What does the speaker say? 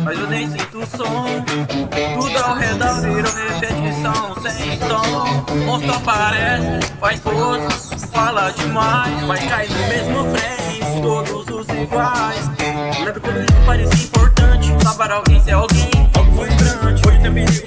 mas eu nem sinto o som. Tudo ao redor virou repetição sem tom. Monstro aparece, faz pose, fala demais, mas cai no mesmo frame, todos os iguais. Lembro quando isso parecia importante, salvar alguém, ser alguém, algo vibrante. Hoje tem perigo